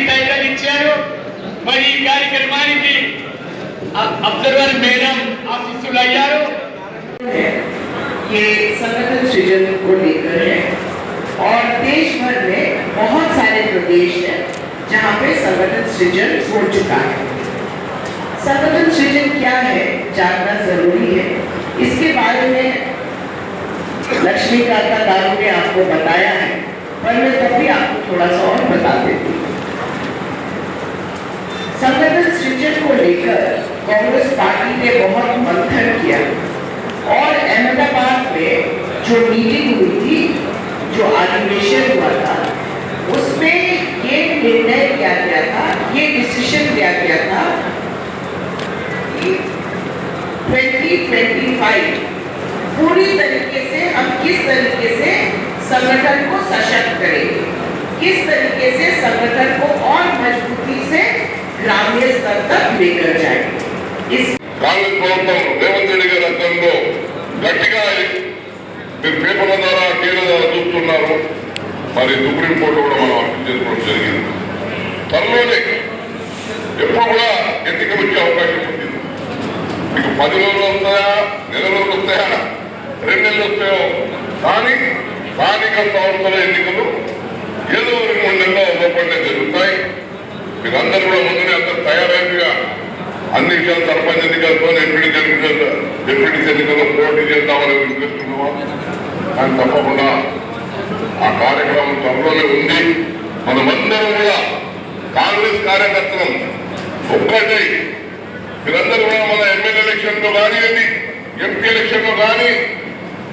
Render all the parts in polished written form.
Title ఇచ్చారు. మరి ఈ కార్యక్రమానికి అబ్జర్వర్ మేడం ఆశీస్సులు అయ్యారు. ये संगठन सृजन को लेकर है और देश भर में बहुत सारे प्रदेश हैं जहाँ पे संगठन सृजन हो चुका है। संगठन सृजन क्या है जानना जरूरी है। इसके बारे में लक्ष्मीकांत दारू ने आपको बताया है, पर मैं तब भी आपको थोड़ा सा और बता देती हूँ। संगठन सृजन को लेकर कांग्रेस पार्टी ने बहुत मंथन किया और अहमदाबाद में जो मीटिंग हुई थी, जो अधिवेशन हुआ था, उसमें ये निर्णय किया गया था, ये डिसीजन लिया गया था कि 2025 पूरी तरीके से हम किस तरीके से संगठन को सशक्त करेंगे, किस तरीके से संगठन को और मजबूती से ग्रामीण स्तर तक लेकर जाएंगे। इस కాంగ్రెస్ ప్రభుత్వం రేవంత్ రెడ్డి గారి అర్థంలో గట్టిగా మీరు పేపర్ల ద్వారా టీవీల ద్వారా చూస్తున్నారు. మరి సుప్రీంకోర్టు కూడా మనం అర్థం చేసుకోవడం జరిగింది. త్వరలోనే ఎప్పుడు కూడా ఎన్నిక వచ్చే అవకాశం ఉంది. మీకు 10 రోజులు వస్తాయా, నెల రోజులు వస్తాయా, 2 నెలలు వస్తాయో, కానీ స్థానిక సంస్థల ఎన్నికలు ఏదో 2-3 నెలల్లో లోపలనే జరుగుతాయి. మీరందరూ కూడా ముందునే అందరూ తయారైనగా అన్ని విషయాలు సర్పంచ్ ఎన్నికలతో డిప్యూటీ ఎన్నికల్లో పోటీ చేద్దామని నిర్ణయిస్తున్నాం. కానీ తప్పకుండా ఆ కార్యక్రమం త్వరలోనే ఉంది. మనమందరం కూడా కాంగ్రెస్ కార్యకర్తలు ఒక్కటి మీరందరూ కూడా మన ఎమ్మెల్యే ఎలక్షన్లో కానివ్వండి, ఎంపీ ఎలక్షన్లో కానీ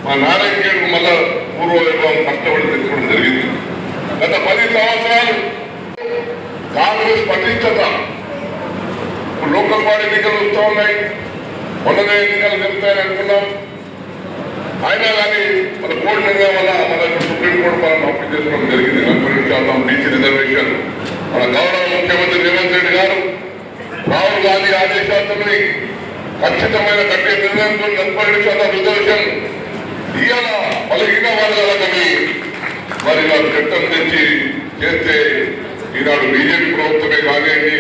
మా నారాయణ గారు మళ్ళా పూర్వవైభవం కష్టపడి తెచ్చుకోవడం జరిగింది. గత 10 సంవత్సరాలు కాంగ్రెస్ పటిష్టత లోకల్ బాడీ ఎన్నికలు వస్తూ ఉన్నాయి. మొన్ననే ఎన్నికలు జరుగుతాయని అనుకున్నాం. అయినా కానీ మన కోడిగా వల్ల మన సుప్రీంకోర్టు మనం అప్పీల్ చేసుకోవడం జరిగింది. 40% బీసీ రిజర్వేషన్ మన గౌరవ ముఖ్యమంత్రి రేవంత్ రెడ్డి గారు రాహుల్ గాంధీ ఆదేశాలతోని ఖచ్చితమైన గట్టి నిర్ణయంతో 40% రిజర్వేషన్ ఇవాళ బలహీన వర్గాలకని మరి వారు చట్టం తెచ్చి చేస్తే ఈనాడు బీజేపీ ప్రభుత్వమే కానివ్వండి,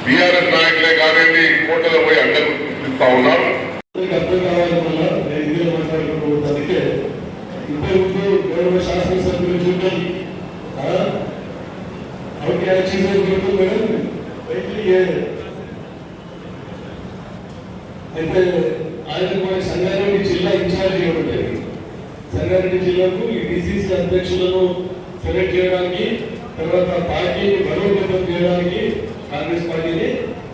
బీఆర్ఎస్ నాయకులే కానివ్వండి, కోటలో పోయి అడ్డకు చూపిస్తా ఉన్నారు. అర్థం కావాలన్నా నేను మాట్లాడుకోవడానికి ఇంతకుముందు గౌరవ శాసనసభ్యులు చూడాలి అయితే ఆయనకు మన సంగారెడ్డి జిల్లా ఇన్ఛార్జ్ ఇవ్వడం జరిగింది. సంగారెడ్డి జిల్లాకు ఈ డిసిసి అధ్యక్షులను సెలెక్ట్ చేయడానికి, తర్వాత పార్టీని బలోపేతం చేయడానికి కాంగ్రెస్ పార్టీని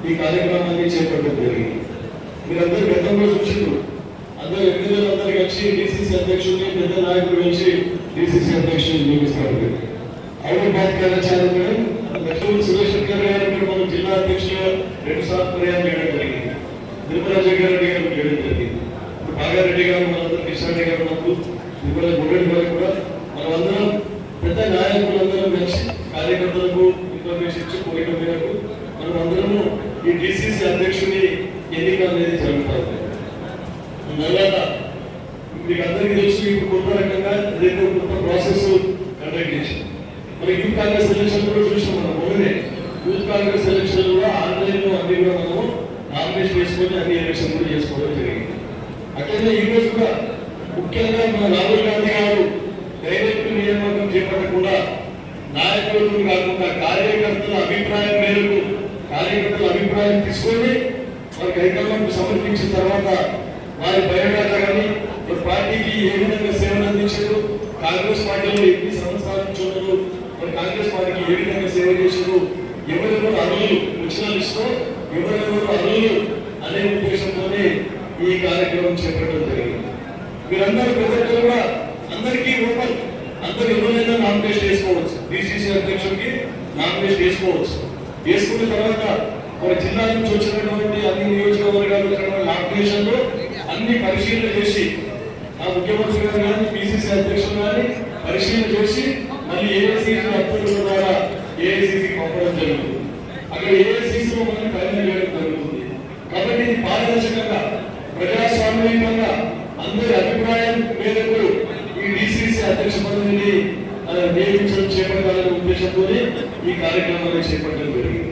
ఈ కార్యక్రమాన్ని చేపట్టడం జరిగింది. మీరందరూ గతంలో చూసిండ్రు. అందరూ ఎమ్మెల్యేలందరూ కలిసి డిసిసి అధ్యక్షుడిని, పెద్ద నాయకులు కలిసి డిసిసి అధ్యక్షుడిని నియమిస్తారు. హైదరాబాద్ కళాశాల లక్ష్మణ్ సురేష్ గారు మనం జిల్లా అధ్యక్షులుగా 2 సార్లు ప్రయాణం చేయడం జరిగింది. నిర్మలా జగ్గారెడ్డి గారు చేయడం జరిగింది. ఇప్పుడు బాగారెడ్డి గారు, మనందరూ కిషన్ గారు, మనకు నిర్మలా గుడ్రెడ్డి గారు కూడా మనమందరం పెద్ద నాయకులందరం కలిసి కార్యకర్తలకు ఇన్ఫర్మేషన్ ఇచ్చి పోయిన మేరకు మనం అందరము ఈ డిసిసి అధ్యక్షుని ఎన్నిక అనేది జరుగుతుంది. తర్వాత మీకు అందరికీ తెలుసు, ఇప్పుడు కొత్త రకంగా ఏదైతే కొత్త ప్రాసెస్ కండక్ట్ చేసి మన యూత్ కాంగ్రెస్ ఎలక్షన్ కూడా చూసాం. మనం మొదలనే యూత్ కాంగ్రెస్ ఎలక్షన్ కూడా ఆన్లైన్లో అన్ని కూడా మనము నామినేషన్ చేసుకొని అన్ని ఎలక్షన్ కూడా చేసుకోవడం జరిగింది. అట్లనే ఈ రోజు కూడా ముఖ్యంగా మన రాహుల్ గాంధీ గారు డైరెక్ట్ నియామకం చేపట్టకుండా నాయకులకు కాకుండా కార్యకర్తల అభిప్రాయం మేరకు కార్యకర్తల అభిప్రాయం తీసుకొని వారికి హైకమాండ్ సమర్పించిన తర్వాత వారి బయోడాటా కానీ పార్టీకి ఏ విధంగా సేవలు అందించారు, కాంగ్రెస్ పార్టీలో ఎన్ని సంవత్సరాల నుంచి ఉన్నారు, మరి కాంగ్రెస్ పార్టీకి ఏ విధంగా సేవ చేశారు, ఎవరెవరు అర్హులు వచ్చిన లిస్టులో ఎవరెవరు అర్హులు అనే ఉద్దేశంతోనే ఈ కార్యక్రమం చేపట్టడం జరిగింది. మీరందరూ ప్రజలు కూడా అందరికీ ఓపెన్, అందరూ ఎవరైనా నామినేషన్ చేసుకోవచ్చు. డిసిసి అధ్యక్షుడికి నామినేషన్ చేసుకోవచ్చు. వేసుకున్న తర్వాత మన జిల్లా నుంచి వచ్చినటువంటి అన్ని నియోజకవర్గాలు వచ్చినటువంటి నామినేషన్లు అన్ని పరిశీలన చేసి ఆ ముఖ్యమంత్రి గారు కానీ పిసిసి అధ్యక్షులు కానీ పరిశీలన చేసి మళ్ళీ ఏఐసిసి అభ్యర్థుల ద్వారా ఏఐసిసికి పంపడం జరుగుతుంది. అక్కడ ఏఐసిసిలో మనం ఫైనల్ చేయడం జరుగుతుంది. కాబట్టి ఇది పారదర్శకంగా ప్రజాస్వామ్యంగా అందరి అభిప్రాయం మేరకు ఈ డిసిసి అధ్యక్ష పదవిని నియమించడం చేపట్టాలనే ఉద్దేశంతో ఈ కార్యక్రమాన్ని చేపట్టడం జరిగింది.